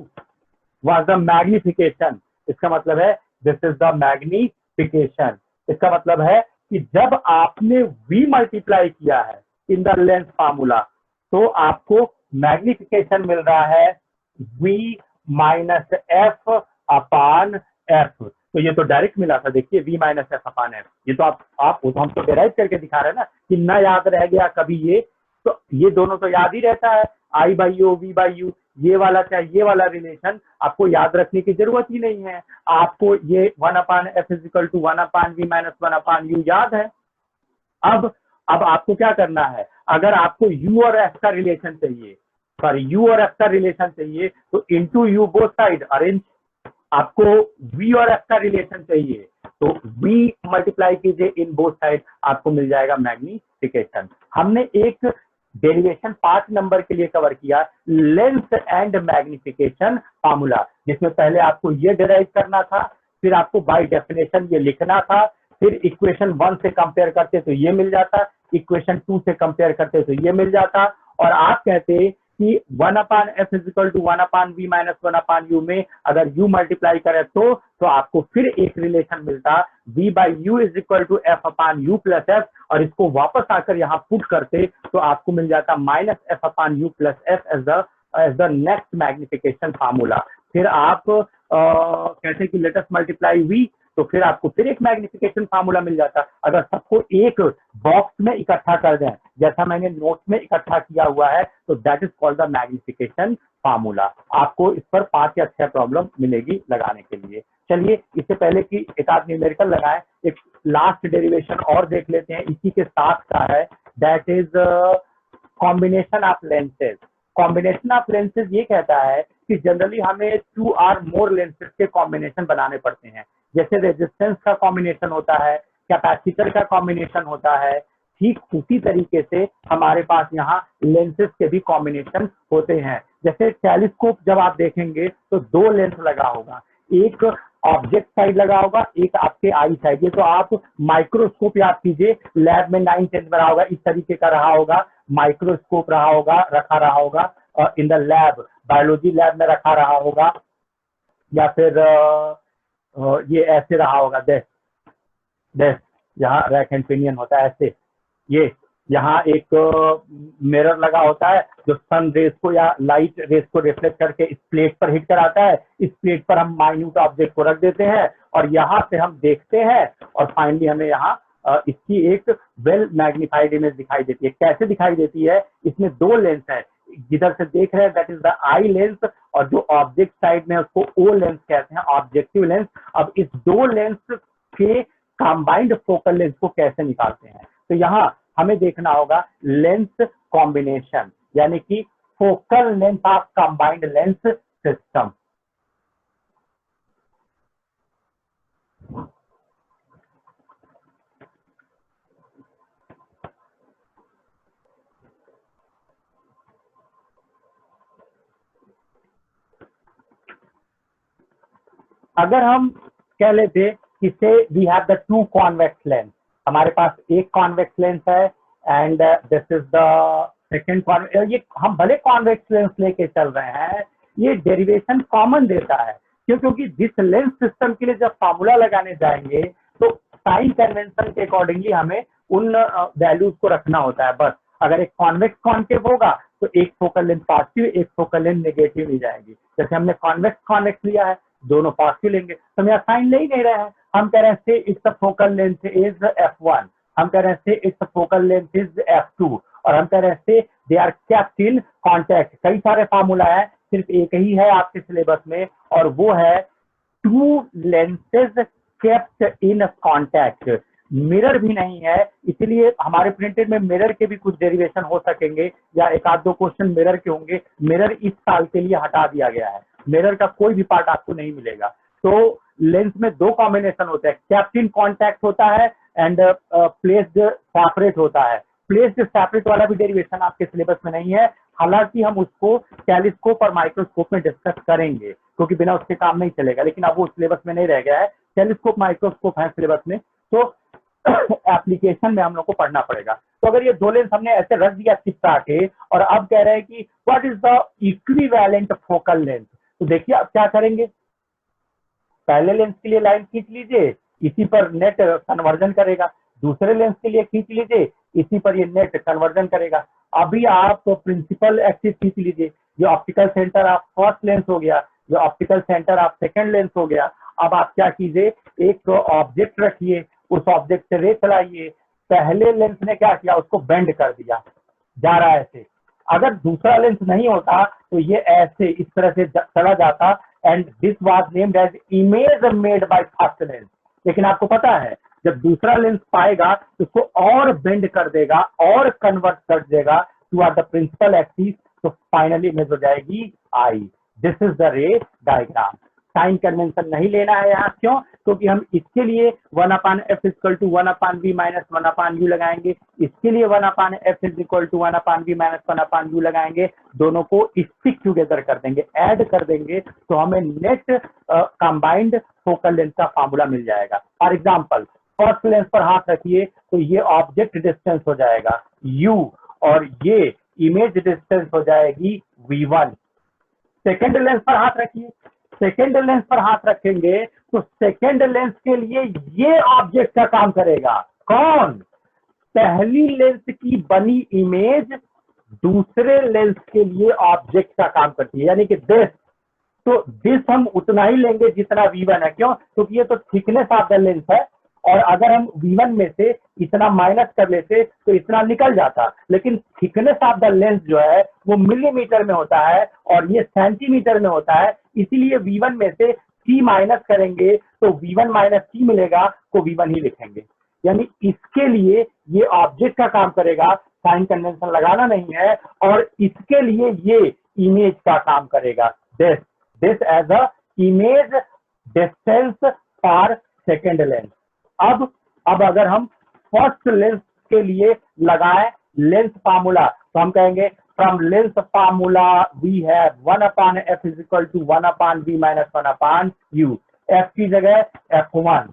was the magnification. इसका मतलब है this is the magnification. इसका मतलब है कि जब आपने v मल्टीप्लाई किया है इन द लेंथ फार्मूला तो आपको मैग्निफिकेशन मिल रहा है v minus F upon F. तो ये तो डायरेक्ट मिला था, देखिए v minus F upon F. ये तो आप वो तो हम तो डेराइव करके दिखा रहे हैं ना कि ना याद रह गया कभी ये, तो ये दोनों तो याद ही रहता है, आई by o v by u, ये वाला चाहे ये वाला रिलेशन आपको याद रखने की जरूरत ही नहीं है। आपको ये 1 upon f is equal to 1 upon v minus 1 upon u याद है। अब आपको क्या करना है, अगर आपको u और f का रिलेशन चाहिए, सॉरी u और f का रिलेशन चाहिए तो into u both side arrange. आपको v और f का रिलेशन चाहिए तो v मल्टीप्लाई कीजिए इन बोथ साइड, आपको मिल जाएगा मैग्निफिकेशन। हमने एक डेरिवेशन 5 नंबर के लिए कवर किया, लेंथ एंड मैग्निफिकेशन फार्मूला, जिसमें पहले आपको ये डिराइव करना था, फिर आपको बाय डेफिनेशन ये लिखना था, फिर इक्वेशन 1 से कंपेयर करते तो ये मिल जाता, इक्वेशन 2 से कंपेयर करते तो ये मिल जाता, और आप कहते कि 1 upon f is equal to 1 upon v minus 1 upon u में अगर u मल्टीप्लाई करें तो आपको फिर एक रिलेशन मिलता v by U is equal to F upon you plus F, और इसको वापस आकर यहाँ पुट करते तो आपको मिल जाता minus F upon you plus F as the next magnification formula. फिर आप कहते कि लेट अस मल्टीप्लाई v, तो फिर आपको फिर एक मैग्निफिकेशन फार्मूला मिल जाता। अगर सबको एक बॉक्स में इकट्ठा कर दें जैसा मैंने नोट्स में इकट्ठा किया हुआ है तो that is called the magnification formula. आपको इस पर 5 या 6 प्रॉब्लम मिलेगी लगाने के लिए। चलिए इससे पहले कि एक आध न्यूमेरिकल लगाएं, एक लास्ट डेरिवेशन और देख लेते हैं, इसी के साथ का है, that is combination of lenses. Combination of lenses ये कहता है कि जनरली हमें 2 और मोर लेंसेज के कॉम्बिनेशन बनाने पड़ते हैं, जैसे रेजिस्टेंस का कॉम्बिनेशन होता है, कैपेसिटर का कॉम्बिनेशन होता है, ठीक उसी तरीके से हमारे पास यहाँ लेंसेज के भी कॉम्बिनेशन होते हैं। जैसे टेलीस्कोप जब आप देखेंगे तो दो लेंस लगा होगा, एक ऑब्जेक्ट साइड लगा होगा, एक आपके आई साइड। ये तो आप माइक्रोस्कोप याद कीजिए, लैब में 9th-10th में रहा होगा, इस तरीके का रहा होगा, माइक्रोस्कोप रहा होगा, रहा होगा in the lab, biology lab में रखा रहा होगा, या फिर ये ऐसे रहा होगा, डेस्क यहाँ रैक एंड पिनियन होता है ऐसे। ये यहाँ एक मिरर लगा होता है जो सन रेस को या लाइट रेस को रिफ्लेक्ट करके इस प्लेट पर हिट कराता है। इस प्लेट पर हम माइन्यूट ऑब्जेक्ट को रख देते हैं और यहाँ से हम देखते हैं और फाइनली हमें यहाँ इसकी एक वेल मैग्नीफाइड इमेज दिखाई देती है। कैसे दिखाई देती है? इसमें दो लेंस है, जिधर से देख रहे हैं that is the eye lens, और जो ऑब्जेक्ट साइड में उसको ओ लेंस कहते हैं, ऑब्जेक्टिव लेंस। अब इस दो लेंस के कंबाइंड फोकल लेंथ को कैसे निकालते हैं? तो यहाँ हमें देखना होगा लेंस कॉम्बिनेशन, यानी कि focal length of combined lens system. अगर हम कह लेते कि say we have the two convex lens, हमारे पास एक कॉन्वेक्स लेंस है and this is the second convex. ये हम भले कॉन्वेक्स लेंस लेके चल रहे हैं, ये डेरिवेशन कॉमन देता है। क्यों? क्योंकि जिस लेंस सिस्टम के लिए जब फॉर्मूला लगाने जाएंगे तो साइन कन्वेंशन के अकॉर्डिंगली हमें उन वैल्यूज को रखना होता है। बस अगर एक कॉन्वेक्स कॉन्केव होगा तो एक फोकल लेंथ पॉजिटिव, एक फोकल लेंथ नेगेटिव ली जाएगी। जैसे हमने कॉन्वेक्स कॉन्वेक्स लिया है, दोनों पॉजिटिव लेंगे, तो हम यहाँ साइन ले ही नहीं रहे हैं। हम कह रहे हैं say it's the focal length is f1, हम कह रहे हैं say it's the focal length is f2, और हम कह रहे हैं say they are kept in contact. कई सारे फार्मूला है, सिर्फ एक ही है आपके सिलेबस में, और वो है to lenses kept in contact. Mirror भी नहीं है, इसलिए हमारे प्रिंटेड में मिरर के भी कुछ डेरिवेशन हो सकेंगे, या एक आध दो क्वेश्चन मिरर के होंगे। मिरर इस साल के लिए हटा दिया गया है, मिरर का कोई भी पार्ट आपको नहीं मिलेगा। तो लेंस में दो कॉम्बिनेशन होते हैं, केप्ट इन कॉन्टैक्ट होता है एंड प्लेस्ड सेपरेट होता है। प्लेस्ड सेपरेट वाला भी डेरिवेशन आपके सिलेबस में नहीं है, हालांकि हम उसको टेलीस्कोप और माइक्रोस्कोप में डिस्कस करेंगे, क्योंकि बिना उसके काम नहीं चलेगा, लेकिन अब वो सिलेबस में नहीं रह गया है। टेलीस्कोप माइक्रोस्कोप है सिलेबस में, तो एप्लीकेशन में हम लोग को पढ़ना पड़ेगा। तो अगर ये दो लेंस हमने ऐसे रख दिया चिपका के, और अब कह रहे हैं कि what is the equivalent focal length, तो देखिए आप क्या करेंगे। पहले लेंस के लिए लाइन खींच लीजिए, इसी पर नेट कन्वर्जन करेगा। दूसरे लेंस के लिए खींच लीजिए, इसी पर ये नेट कन्वर्जन करेगा। अभी आप प्रिंसिपल एक्सिस खींच लीजिए, ये optical centre of first lens हो गया, ये optical centre of second lens हो गया। अब आप क्या कीजिए, एक ऑब्जेक्ट रखिए, उस ऑब्जेक्ट से रे चलाइए। पहले लेंस ने क्या किया, उसको बेंड कर दिया, जा रहा है ऐसे। अगर दूसरा लेंस नहीं होता तो ये ऐसे इस तरह से चला जाता, and this was named as image made by first lens. लेकिन आपको पता है जब दूसरा लेंस पाएगा तो उसको और बेंड कर देगा और कन्वर्ट कर देगा to are the principal axis, तो फाइनली इमेज हो जाएगी i. This is the ray diagram. Sign convention नहीं लेना है यहाँ, क्यों? क्योंकि हम इसके लिए 1/f = 1/v - 1/u लगाएंगे, इसके लिए 1/f = 1/v - 1/u लगाएंगे। दोनों को स्टिक टुगेदर कर देंगे, ऐड कर देंगे, तो हमें नेट कंबाइंड फोकल लेंथ का फार्मूला मिल जाएगा। फॉर एग्जाम्पल, फर्स्ट लेंस पर हाथ रखिए तो ये ऑब्जेक्ट डिस्टेंस हो जाएगा u, और ये इमेज डिस्टेंस हो जाएगी v1। सेकेंड लेंस पर हाथ रखिए, सेकेंड लेंस पर हाथ रखेंगे तो सेकेंड लेंस के लिए ये ऑब्जेक्ट का काम करेगा। कौन? पहली लेंस की बनी इमेज दूसरे लेंस के लिए ऑब्जेक्ट का काम करती है, यानी कि दिस। तो दिस हम उतना ही लेंगे जितना v1 है, क्यों? क्योंकि ये तो थिकनेस ऑफ द लेंस है, और अगर हम v1 में से इतना माइनस कर लेते तो इतना निकल जाता। लेकिन थिकनेस ऑफ द लेंस जो है वो मिलीमीटर में होता है और ये सेंटीमीटर में होता है, इसीलिए v1 में से t माइनस करेंगे तो v1 माइनस t मिलेगा, तो v1 ही लिखेंगे। यानी इसके लिए ये ऑब्जेक्ट का काम करेगा, साइन कन्वेंशन लगाना नहीं है, और इसके लिए ये इमेज का काम करेगा, this as a image distance for second lens. अब अगर हम फर्स्ट लेंस के लिए लगाएं लेंस फार्मूला, तो हम कहेंगे from length formula we have 1 upon f is equal to 1 upon v minus 1 upon u. f की जगह f1,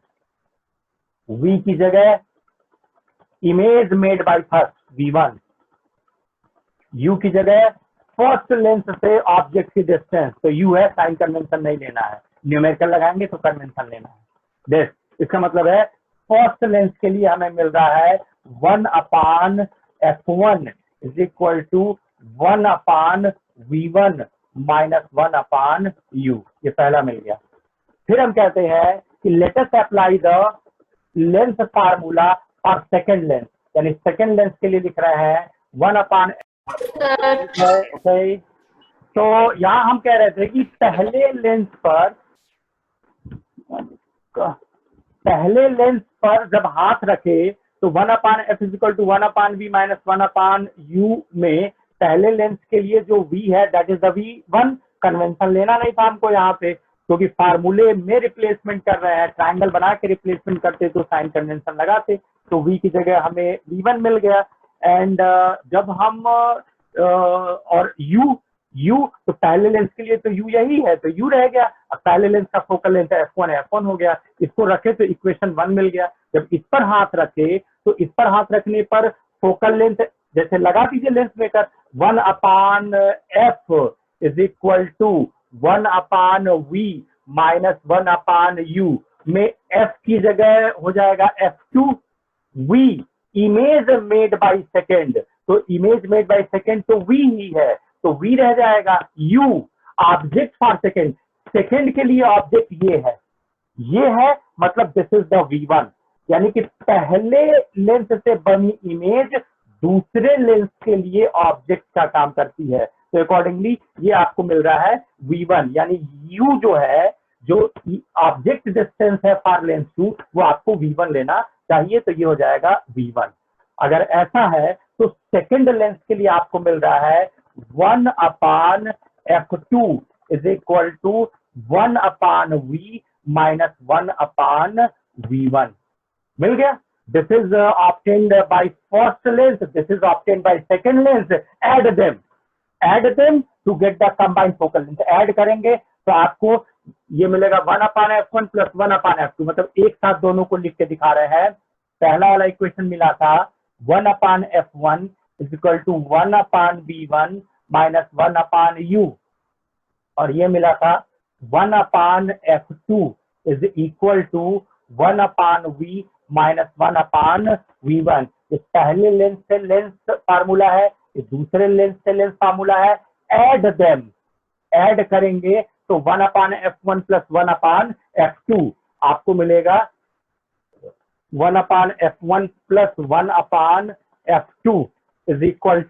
v की जगह image made by first v1, u की जगह फर्स्ट लेंथ से ऑब्जेक्ट की डिस्टेंस, तो u है, साइन कन्वेंशन नहीं लेना है, न्यूमेरिकल लगाएंगे तो कन्वेंशन लेना है। दिस इसका मतलब है फर्स्ट लेंथ के लिए हमें मिल रहा है 1 upon f1 is equal to 1 upon v1 minus 1 upon u। ये पहला मिल गया। फिर हम कहते हैं कि let us apply the length formula for second length, यानी सेकेंड लेंथ के लिए लिख रहे हैं 1 अपान। तो यहां हम कह रहे थे कि पहले लेंस पर जब हाथ रखे तो 1 upon f is equal to 1 upon v minus 1 upon u में पहले लेंस के लिए जो v है that is the v1। Convention लेना नहीं था हमको यहाँ पे, क्योंकि फार्मूले में रिप्लेसमेंट कर रहे हैं, ट्रायंगल बना के रिप्लेसमेंट करते तो साइन कन्वेंशन लगाते, तो v की जगह हमें v1 मिल गया। एंड जब हम और u तो पहले लेंस के लिए तो u यही है, तो u रह गया। अब पहले लेंस का फोकल लेंथ f1 हो गया, इसको रखे तो इक्वेशन 1 मिल गया। जब इस पर हाथ रखे तो इस पर हाथ रखने पर फोकल लेंथ जैसे लगा दीजिए lens maker 1 upon f is equal to 1 upon v minus 1 upon u में f की जगह हो जाएगा f2, v image made by second, तो इमेज मेड बाय सेकेंड तो v ही है, तो v रह जाएगा। u object for second, second के लिए ऑब्जेक्ट ये है मतलब दिस इज द v1, यानी कि पहले लेंस से बनी इमेज दूसरे लेंस के लिए ऑब्जेक्ट का काम करती है, तो अकॉर्डिंगली ये आपको मिल रहा है v1, यानी u जो है जो ऑब्जेक्ट डिस्टेंस है फॉर लेंस 2 वो आपको v1 लेना चाहिए, तो ये हो जाएगा v1। अगर ऐसा है तो सेकेंड लेंस के लिए आपको मिल रहा है 1 upon f2 is equal to 1 upon v minus 1 upon v1 मिल गया। This is obtained by first lens, this is obtained by second lens. Add them to get the combined focal length. Add करेंगे तो आपको ये मिलेगा 1 upon f1 plus 1 upon f2, मतलब एक साथ दोनों को लिख के दिखा रहे हैं। पहला वाला इक्वेशन मिला था 1 upon f1 is equal to 1 upon v1 minus 1 upon u, और ये मिला था 1 upon f2 is equal to 1 upon v minus 1 upon v1। ये पहले लेंस से लेंस फार्मूला है, ये दूसरे लेंस से लेंस फार्मूला है। ऐड देम, ऐड करेंगे तो 1 upon f1 plus 1 upon f2 आपको मिलेगा 1 upon f1 plus 1 upon f2 is equal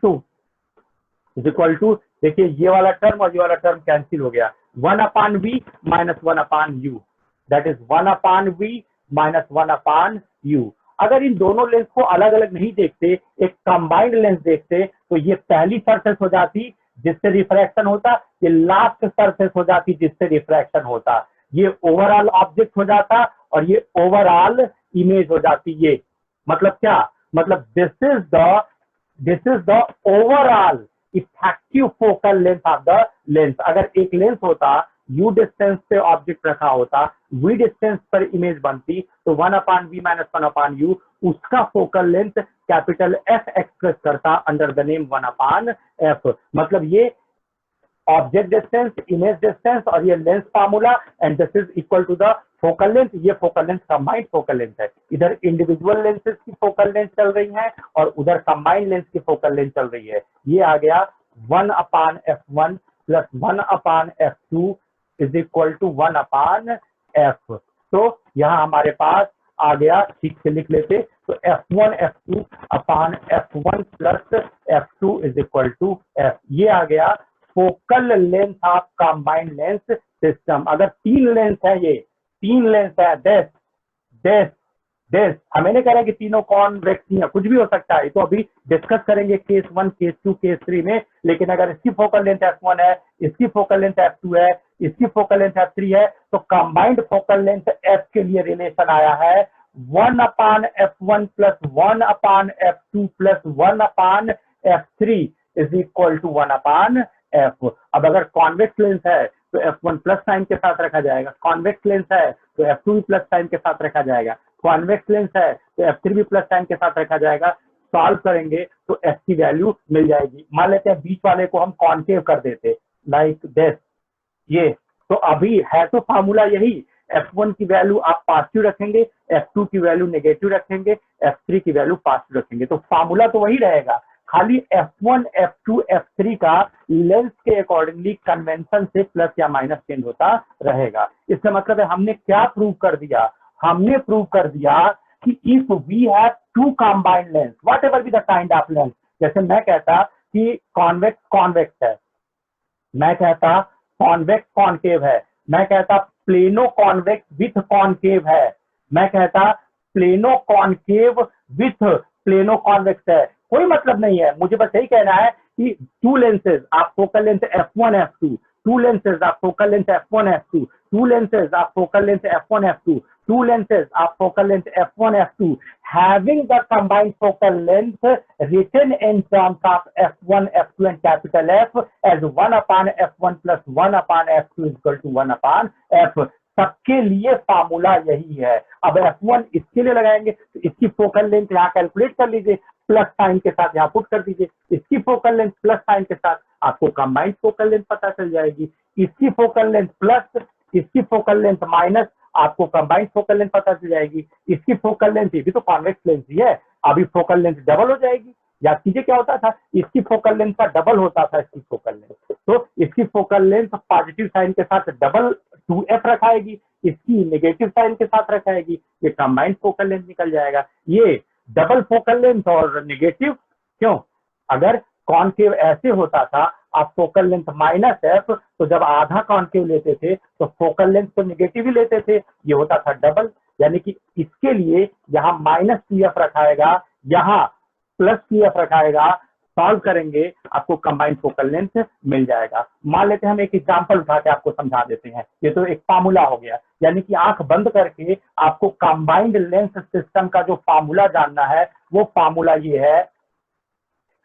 to देखिए ये वाला टर्म और ये वाला टर्म कैंसिल हो गया, 1 upon v minus 1 upon u, that is 1 upon v minus 1 upon u। अगर इन दोनों लेंस को अलग अलग नहीं देखते, एक कंबाइंड लेंस देखते, तो ये पहली सरफेस हो जाती जिससे रिफ्रैक्शन होता, ये लास्ट सरफेस हो जाती जिससे रिफ्रैक्शन होता, ये ओवरऑल ऑब्जेक्ट हो जाता और ये ओवरऑल इमेज हो जाती। ये मतलब क्या, मतलब this is the overall effective focal length of the lens. अगर एक लेंस होता, u डिस्टेंस पे ऑब्जेक्ट रखा होता, v डिस्टेंस पर इमेज बनती, तो 1 upon v minus 1 upon u उसका focal length capital F express करता under the name 1 upon f। मतलब ये ऑब्जेक्ट डिस्टेंस, इमेज डिस्टेंस और ये lens formula and this is equal to the focal length. ये focal length combined focal length है, इधर individual lenses की focal length चल रही है और उधर कंबाइंड लेंस की फोकल लेंथ चल रही है। ये आ गया 1 upon f1 plus 1 upon f2 is equal to 1 upon f। तो यहाँ हमारे पास आ गया, ठीक से लिख लेते तो f1 f2 upon f1 plus f2 is equal to f। ये आ गया focal length of combined lens system. अगर 3 लेंस है, ये 3 लेंस है, दिस हमें नहीं कह रहे कि तीनों कॉन्वेक्स ही है, कुछ भी हो सकता है, तो अभी डिस्कस करेंगे केस 1 केस 2 केस 3 में। लेकिन अगर इसकी फोकल लेंथ f1 है, इसकी फोकल लेंथ f2 है, इसकी फोकल लेंथ f3 है, तो कंबाइंड फोकल लेंथ f के लिए रिलेशन आया है 1 upon f1 plus 1 upon f2 plus 1 upon f3 is equal to 1/f। अब अगर कॉन्वेक्स लेंस है तो F1 प्लस साइन के साथ रखा जाएगा, कॉन्वेक्स लेंस है तो F2 भी प्लस साइन के साथ रखा जाएगा, कॉन्वेक्स लेंस है तो F3 भी प्लस साइन के साथ रखा जाएगा। सॉल्व करेंगे तो f की वैल्यू मिल जाएगी। मान लेते हैं बीच वाले को हम कॉन्केव कर देते लाइक दिस, ये तो अभी है तो फार्मूला यही, F1 की वैल्यू आप पॉजिटिव रखेंगे, F2 की वैल्यू नेगेटिव रखेंगे, F3 की वैल्यू पॉजिटिव रखेंगे, तो फार्मूला तो वही रहेगा, खाली F1 F2 F3 का लेंस के अकॉर्डिंगली कन्वेंशन से प्लस या माइनस चेंज होता रहेगा। इसका मतलब है हमने क्या प्रूव कर दिया, हमने प्रूव कर दिया कि if we have two combined lens whatever be the kind of lens, जैसे मैं कहता कि कॉन्वेक्स कॉन्वेक्स है, मैं कहता कॉन्वेक्स कॉन्केव है, मैं कहता प्लेनो कॉन्वेक्स विथ कॉन्केव है, मैं कहता plano concave with plano convex है, कोई मतलब नहीं है, मुझे बस यही कहना है कि टू लेंसेज आप focal length F1 F2, two lenses आप focal length F1 F2, two lenses आप focal length F1 F2, two lenses of focal length f1 f2 having the combined focal length written in terms of f1 f2 and capital F as 1/f1 plus 1/f2 is equal to 1/f। सबके लिए formula यही है। अब F1 इसके लिए लगाएंगे तो इसकी फोकल लेंथ यहाँ कैलकुलेट कर लीजिए, प्लस साइन के साथ यहाँ पुट कर दीजिए, इसकी फोकल लेंथ प्लस साइन के साथ आपको कंबाइंड फोकल लेंथ पता चल जाएगी, इसकी फोकल लेंथ प्लस इसकी फोकल लेंथ माइनस आपको कंबाइंड फोकल लेंथ पता चल जाएगी, इसकी फोकल लेंथ ये भी तो कॉन्वेक्स लेंस ही है, अभी फोकल लेंथ डबल हो जाएगी। याद कीजिए क्या होता था, इसकी फोकल लेंथ का डबल होता था इसकी फोकल लेंथ, तो इसकी फोकल लेंथ पॉजिटिव साइन के साथ डबल 2f रखाएगी, इसकी नेगेटिव साइन के साथ रखाएगी, ये कंबाइंड फोकल लेंथ निकल जाएगा। ये डबल फोकल लेंथ और नेगेटिव क्यों, अगर कॉन्केव ऐसे होता था आप फोकल लेंथ माइनस एफ, तो जब आधा कॉन्केव लेते थे तो फोकल लेंथ तो निगेटिव ही लेते थे, ये होता था डबल, यानी कि इसके लिए यहाँ माइनस TF रखाएगा, यहाँ प्लस TF रखाएगा, सॉल्व करेंगे आपको कंबाइंड फोकल लेंथ मिल जाएगा। मान लेते हैं हम एक एग्जांपल उठा के आपको समझा देते हैं, ये तो एक फार्मूला हो गया, यानी कि आंख बंद करके आपको कंबाइंड लेंस सिस्टम का जो फार्मूला जानना है वो फार्मूला ये है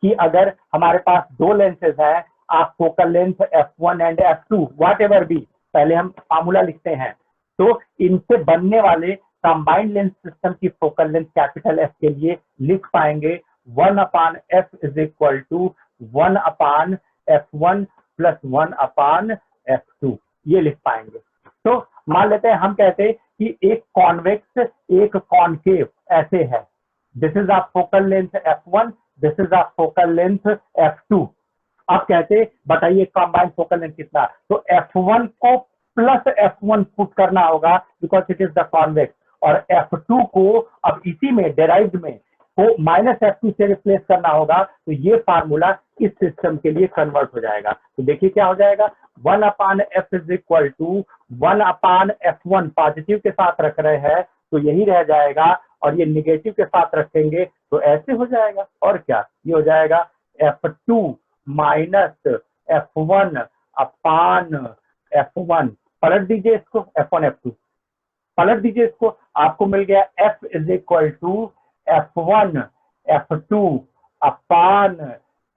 कि अगर हमारे पास दो लेंसेज है, आप focal length F1 and F2 what ever be, पहले हम फार्मूला लिखते हैं, तो इनसे बनने वाले कंबाइंड लेंस सिस्टम की फोकल लेंथ कैपिटल F के लिए लिख पाएंगे 1/f is equal to 1/f1 plus 1/f2, ये लिख पाएंगे। तो मान लेते हैं हम कहते हैं कि एक कॉन्वेक्स एक कॉन्केव ऐसे है, this is a focal length F1, this is a focal length F2। आप कहते बताइए कंबाइंड फोकल लेंथ कितना, तो F1 को प्लस F1 पुट करना होगा because it is the convex, और F2 को अब इसी में डेराइव्ड में को माइनस F2 से रिप्लेस करना होगा, तो ये फार्मूला इस सिस्टम के लिए कन्वर्ट हो जाएगा। तो देखिए क्या हो जाएगा, 1/f is equal to 1/f1 positive के साथ रख रहे हैं तो यही रह जाएगा, और ये निगेटिव के साथ रखेंगे तो ऐसे हो जाएगा, और क्या ये हो जाएगा F2 माइनस F1 अपान F1, पलट दीजिए इसको, F1 F2 पलट दीजिए इसको, आपको मिल गया F is equal to F1 F2 upon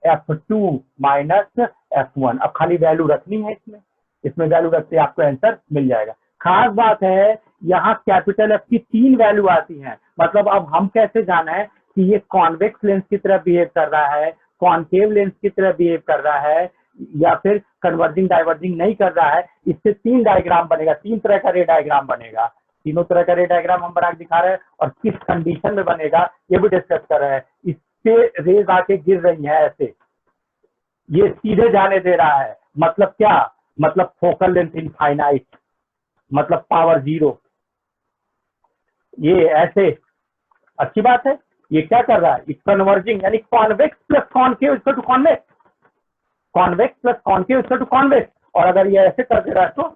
F2 minus F1। अब खाली वैल्यू रखनी है इसमें, इसमें वैल्यू रखते आपको आंसर मिल जाएगा। खास बात है यहाँ कैपिटल F की 3 वैल्यू आती हैं, मतलब अब हम कैसे जाना है कि ये कॉन्वेक्स लेंस की तरह बिहेव कर रहा है, कॉन्केव लेंस की तरह बिहेव कर रहा है, या फिर कन्वर्जिंग डाइवर्जिंग नहीं कर रहा है। इससे 3 डायग्राम बनेगा, 3 तरह का रे डायग्राम बनेगा, तीनों तरह का रे डायग्राम हम बना के दिखा रहे हैं, और किस कंडीशन में बनेगा ये भी डिस्कस कर रहे हैं। इससे रेज आके गिर रही है ऐसे, ये सीधे जाने दे रहा है, मतलब क्या, मतलब फोकल लेंथ इनफाइनाइट, मतलब पावर 0, ये ऐसे, अच्छी बात है। ये क्या कर रहा है, कन्वर्जिंग, यानी convex plus concave equal to convex, convex plus concave equal to convex, और अगर ये ऐसे कर दे रहा है तो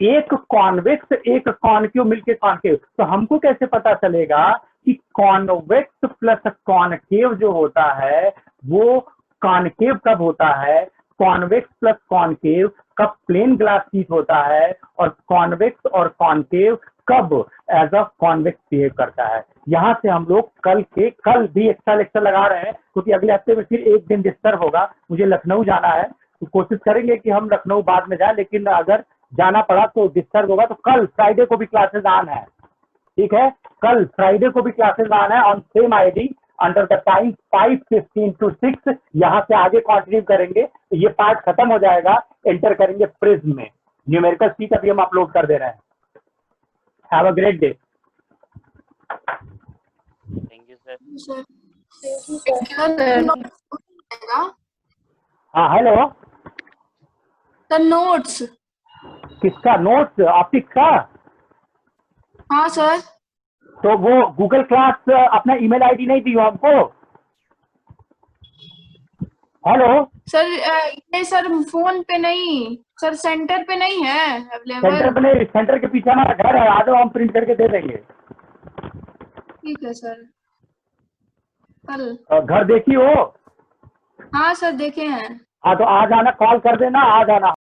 एक कॉन्वेक्स एक कॉन्केव मिलके कॉन्केव, तो हमको कैसे पता चलेगा कि कॉन्वेक्स प्लस कॉन्केव जो होता है वो कॉन्केव कब होता है, कॉन्वेक्स प्लस कॉन्केव कब प्लेन ग्लास शीट होता है, और कॉन्वेक्स और कॉन्केव कब एज अ कॉन्वेक्स बिहेव करता है। यहाँ से हम लोग कल भी एक्स्ट्रा लेक्चर लगा रहे हैं, क्योंकि अगले हफ्ते में फिर एक दिन डिस्टर्ब होगा, मुझे लखनऊ जाना है, तो कोशिश करेंगे कि हम लखनऊ बाद में जाए, लेकिन अगर जाना पड़ा तो डिस्टर्ब होगा। तो कल फ्राइडे को भी क्लासेस ऑन है, ठीक है, कल फ्राइडे को भी क्लासेस ऑन है on same ID under the time 5:15 to 6। यहाँ से आगे कंटिन्यू करेंगे, ये पार्ट खत्म हो जाएगा, एंटर करेंगे प्रिज्म में। न्यूमेरिकल शीट अभी हम अपलोड कर दे रहे हैं। Have a great day. Thank you sir. हाँ हेलो, सर नोट्स। किसका नोट्स? ऑप्टिक्स का? हाँ सर। तो वो गूगल क्लास अपना ईमेल आईडी नहीं दी हो हमको? हेलो सर ये सर फोन पे नहीं सर, सेंटर पे नहीं है सेंटर अवेलेबल। पे नहीं, सेंटर के पीछे हमारा घर है, आ जाओ, हम प्रिंट करके दे देंगे। ठीक है सर, कल। घर देखी हो? हाँ सर देखे हैं। हाँ तो आ जाना, कॉल कर देना, आ जाना।